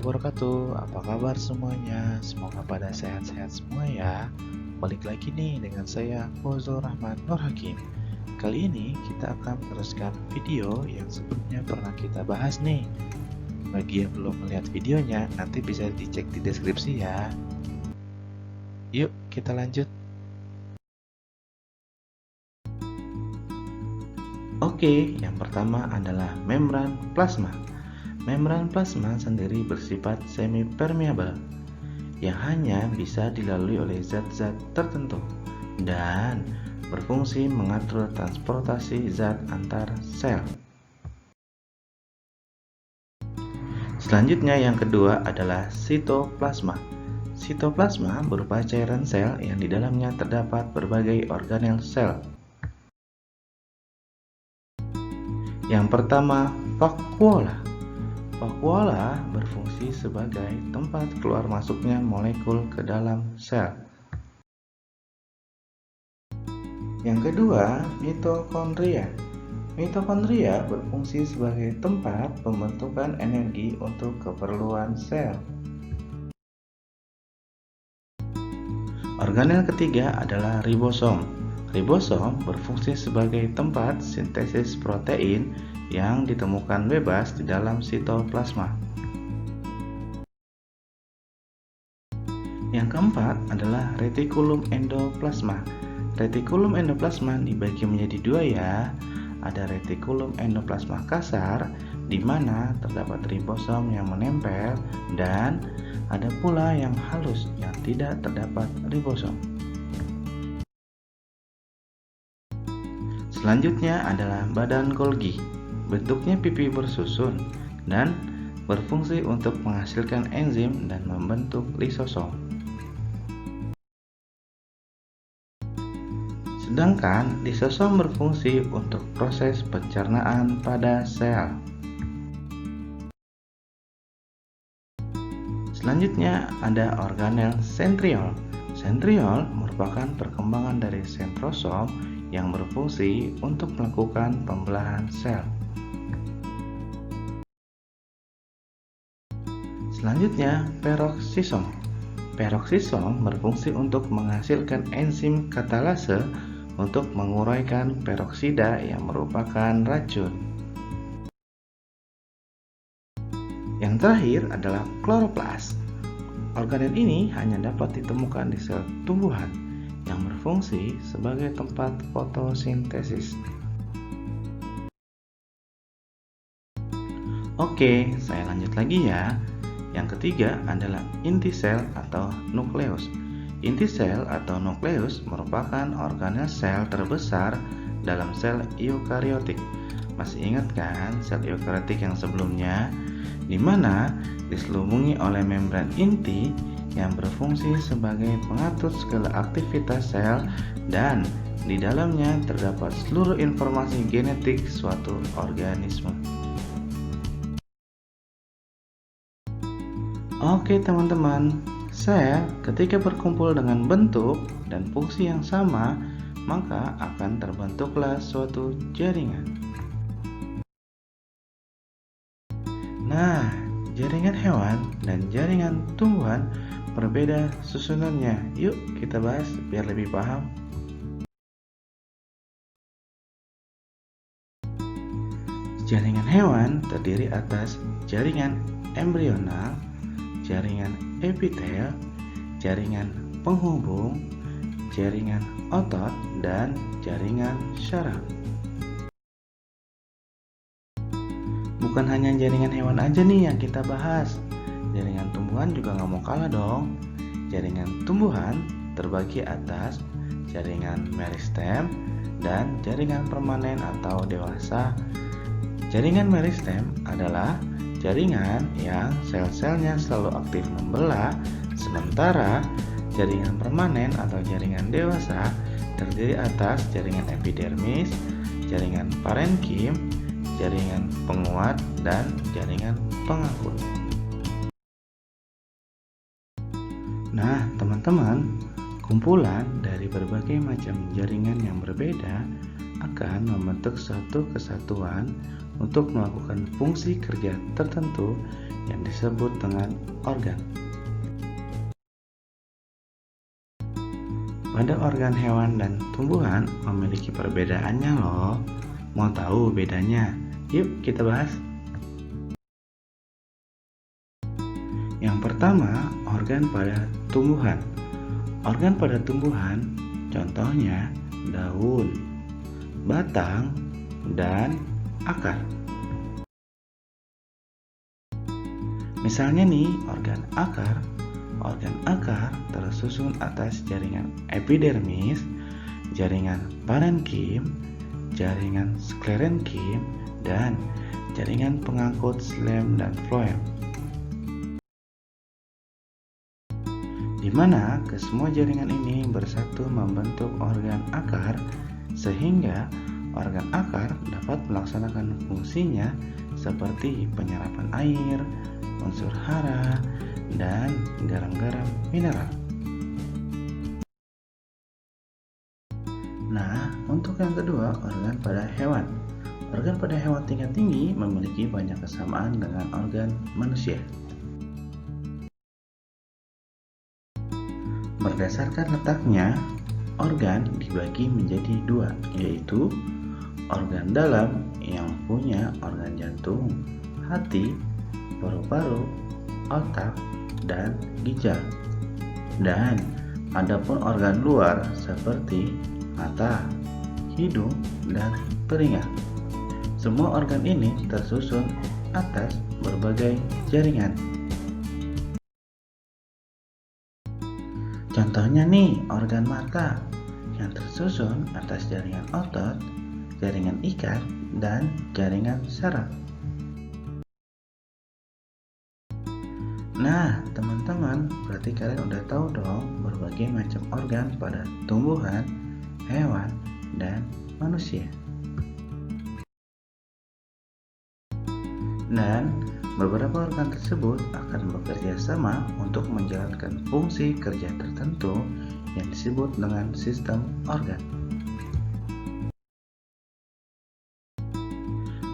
wabarakatuh. Apa kabar semuanya? Semoga pada sehat-sehat semua ya. Balik lagi nih dengan saya Fauzul Rahman Nur Hakim. Kali ini kita akan meneruskan video yang sebelumnya pernah kita bahas nih. Bagi yang belum melihat videonya, nanti bisa dicek di deskripsi ya. Yuk kita lanjut. Oke, yang pertama adalah membran plasma. Membran plasma sendiri bersifat semi-permeable yang hanya bisa dilalui oleh zat-zat tertentu dan berfungsi mengatur transportasi zat antar sel. Selanjutnya yang kedua adalah sitoplasma. Sitoplasma berupa cairan sel yang di dalamnya terdapat berbagai organel sel. Yang pertama, vakuola. Vakuola berfungsi sebagai tempat keluar masuknya molekul ke dalam sel. Yang kedua, mitokondria. Mitokondria berfungsi sebagai tempat pembentukan energi untuk keperluan sel. Organel ketiga adalah ribosom. Ribosom berfungsi sebagai tempat sintesis protein yang ditemukan bebas di dalam sitoplasma. Yang keempat adalah retikulum endoplasma. Retikulum endoplasma dibagi menjadi dua ya. Ada retikulum endoplasma kasar, di mana terdapat ribosom yang menempel, dan ada pula yang halus yang tidak terdapat ribosom. Selanjutnya adalah badan Golgi. Bentuknya pipi bersusun dan berfungsi untuk menghasilkan enzim dan membentuk lisosom. Sedangkan lisosom berfungsi untuk proses pencernaan pada sel. Selanjutnya ada organel sentriol. Sentriol merupakan perkembangan dari sentrosom yang berfungsi untuk melakukan pembelahan sel. Selanjutnya, peroksisom. Peroksisom berfungsi untuk menghasilkan enzim katalase untuk menguraikan peroksida yang merupakan racun. Yang terakhir adalah kloroplas. Organel ini hanya dapat ditemukan di sel tumbuhan yang berfungsi sebagai tempat fotosintesis. Oke, saya lanjut lagi ya. Yang ketiga adalah inti sel atau nukleus. Inti sel atau nukleus merupakan organel sel terbesar dalam sel eukariotik. Masih ingat kan sel eukariotik yang sebelumnya? Di mana diselubungi oleh membran inti yang berfungsi sebagai pengatur segala aktivitas sel dan di dalamnya terdapat seluruh informasi genetik suatu organisme. Oke teman-teman, sel ketika berkumpul dengan bentuk dan fungsi yang sama, maka akan terbentuklah suatu jaringan. Nah, jaringan hewan dan jaringan tumbuhan berbeda susunannya. Yuk kita bahas biar lebih paham. Jaringan hewan terdiri atas jaringan embrional, jaringan epitel, jaringan penghubung, jaringan otot, dan jaringan syaraf. Bukan hanya jaringan hewan aja nih yang kita bahas, jaringan tumbuhan juga nggak mau kalah dong. Jaringan tumbuhan terbagi atas jaringan meristem dan jaringan permanen atau dewasa. Jaringan meristem adalah jaringan yang sel-selnya selalu aktif membelah, sementara jaringan permanen atau jaringan dewasa terdiri atas jaringan epidermis, jaringan parenkim, jaringan penguat, dan jaringan pengangkut. Nah, teman-teman, kumpulan dari berbagai macam jaringan yang berbeda akan membentuk suatu kesatuan untuk melakukan fungsi kerja tertentu yang disebut dengan organ. Pada organ hewan dan tumbuhan memiliki perbedaannya loh. Mau tahu bedanya? Yuk kita bahas. Yang pertama, organ pada tumbuhan. Organ pada tumbuhan contohnya daun, batang, dan akar. Misalnya nih, organ akar tersusun atas jaringan epidermis, jaringan parenkim, jaringan sklerenkim, dan jaringan pengangkut xilem dan floem. Di mana kesemua jaringan ini bersatu membentuk organ akar, sehingga organ akar dapat melaksanakan fungsinya seperti penyerapan air, unsur hara, dan garam-garam mineral. Nah, untuk yang kedua, organ pada hewan. Organ pada hewan tingkat tinggi memiliki banyak kesamaan dengan organ manusia. Berdasarkan letaknya, organ dibagi menjadi dua, yaitu organ dalam yang punya organ jantung, hati, paru-paru, otak, dan ginjal. Dan adapun organ luar seperti mata, hidung, dan telinga. Semua organ ini tersusun atas berbagai jaringan. Contohnya nih, organ mata yang tersusun atas jaringan otot, jaringan ikat, dan jaringan saraf. Nah, teman-teman, berarti kalian udah tahu dong berbagai macam organ pada tumbuhan, hewan, dan manusia. Dan beberapa organ tersebut akan bekerja sama untuk menjalankan fungsi kerja tertentu yang disebut dengan sistem organ.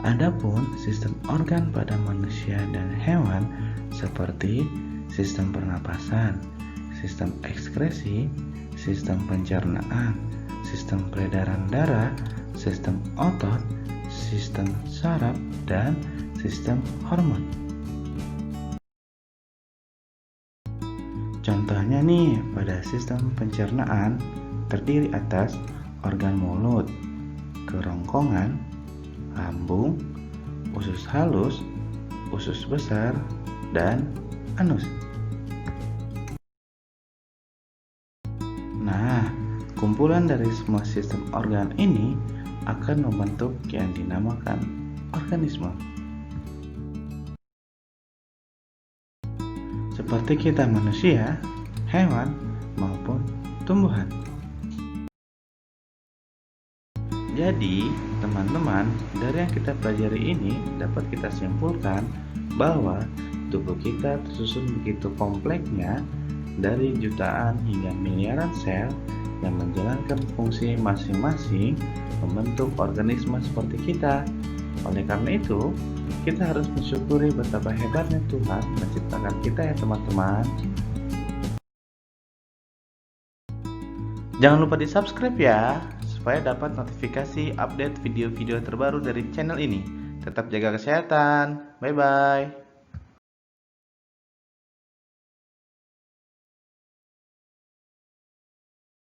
Adapun sistem organ pada manusia dan hewan seperti sistem pernapasan, sistem ekskresi, sistem pencernaan, sistem peredaran darah, sistem otot, sistem saraf, dan sistem hormon. Contohnya nih, pada sistem pencernaan terdiri atas organ mulut, kerongkongan, lambung, usus halus, usus besar, dan anus. Nah, kumpulan dari semua sistem organ ini akan membentuk yang dinamakan organisme. Seperti kita manusia, hewan, maupun tumbuhan. Jadi, teman-teman, dari yang kita pelajari ini dapat kita simpulkan bahwa tubuh kita tersusun begitu kompleksnya dari jutaan hingga miliaran sel yang menjalankan fungsi masing-masing membentuk organisme seperti kita. Oleh karena itu, kita harus mensyukuri betapa hebatnya Tuhan menciptakan kita ya teman-teman. Jangan lupa di subscribe ya, supaya dapat notifikasi update video-video terbaru dari channel ini. Tetap jaga kesehatan, bye-bye.